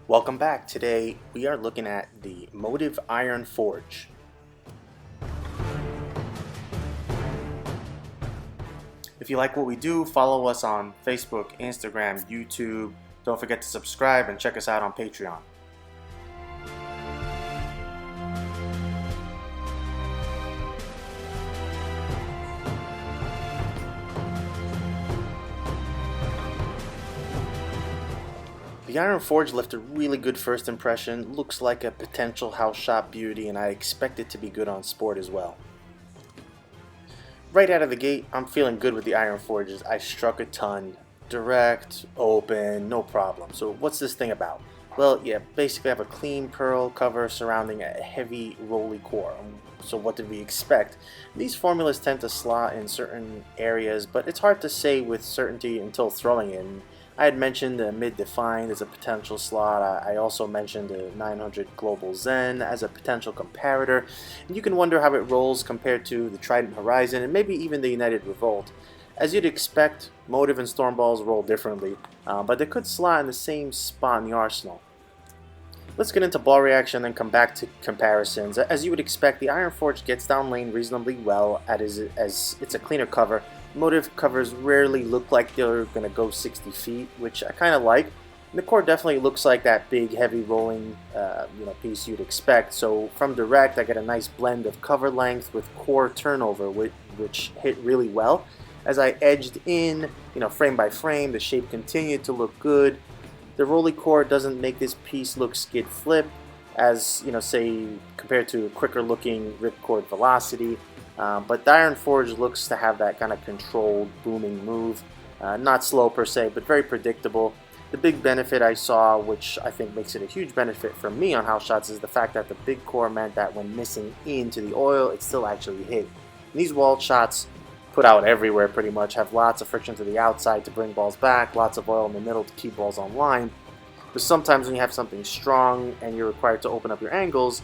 Welcome back. Today we are looking at the Motiv Iron Forge. If you like what we do, follow us on Facebook, Instagram, YouTube. Don't forget to subscribe and check us out on Patreon. The Iron Forge left a really good first impression, looks like a potential house shop beauty, and I expect it to be good on sport as well. Right out of the gate, I'm feeling good with the Iron Forges. I struck a ton, direct, open, no problem. So what's this thing about? Well, yeah, basically I have a clean pearl cover surrounding a heavy rolly core. So what did we expect? These formulas tend to slot in certain areas, but it's hard to say with certainty until throwing it. I had mentioned the mid-defined as a potential slot. I also mentioned the 900 Global Zen as a potential comparator. And you can wonder how it rolls compared to the Trident Horizon and maybe even the United Revolt. As you'd expect, Motiv and Stormballs roll differently, but they could slot in the same spot in the arsenal. Let's get into ball reaction and then come back to comparisons. As you would expect, the Iron Forge gets down lane reasonably well as it's a cleaner cover. Motiv covers rarely look like they're going to go 60 feet, which I kind of like. And the core definitely looks like that big, heavy rolling piece you'd expect. So from direct, I get a nice blend of cover length with core turnover, which hit really well. As I edged in, frame by frame, the shape continued to look good. The rolly core doesn't make this piece look skid flip, as say compared to a quicker looking ripcord velocity. But the Iron Forge looks to have that kind of controlled, booming move. Not slow per se, but very predictable. The big benefit I saw, which I think makes it a huge benefit for me on house shots, is the fact that the big core meant that when missing into the oil, it still actually hit. And these wall shots, put out everywhere pretty much, have lots of friction to the outside to bring balls back, lots of oil in the middle to keep balls online. But sometimes when you have something strong and you're required to open up your angles,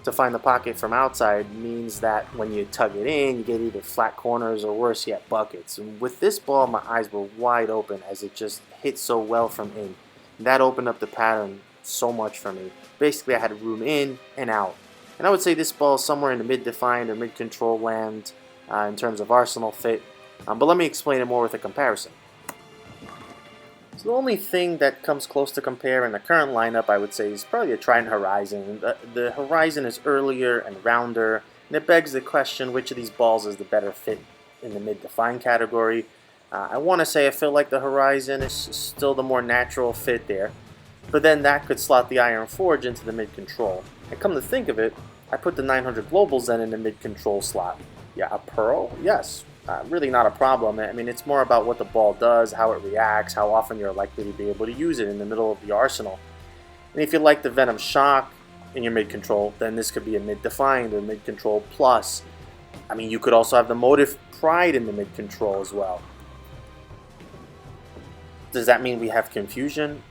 to find the pocket from outside means that when you tug it in, you get either flat corners or worse yet, buckets. And with this ball, my eyes were wide open as it just hit so well from in. And that opened up the pattern so much for me. Basically, I had room in and out. And I would say this ball is somewhere in the mid-defined or mid-control land in terms of arsenal fit. But let me explain it more with a comparison. So the only thing that comes close to compare in the current lineup, I would say, is probably a Trident Horizon. The Horizon is earlier and rounder, and it begs the question, which of these balls is the better fit in the mid-defined category? I want to say I feel like the Horizon is still the more natural fit there, but then that could slot the Iron Forge into the mid-control. And come to think of it, I put the 900 Global Zen in the mid-control slot. Yeah, a pearl? Yes. Really not a problem. I mean, it's more about what the ball does, how it reacts, how often you're likely to be able to use it in the middle of the arsenal. And if you like the Venom Shock in your mid-control, then this could be a mid-defined or mid-control plus. I mean, you could also have the Motiv Pride in the mid-control as well. Does that mean we have confusion?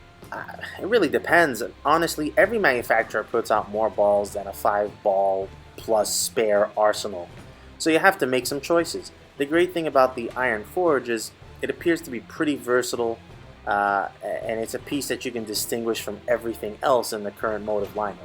It really depends. Honestly, every manufacturer puts out more balls than a 5-ball plus spare arsenal. So you have to make some choices. The great thing about the Iron Forge is it appears to be pretty versatile, and it's a piece that you can distinguish from everything else in the current Motiv lineup.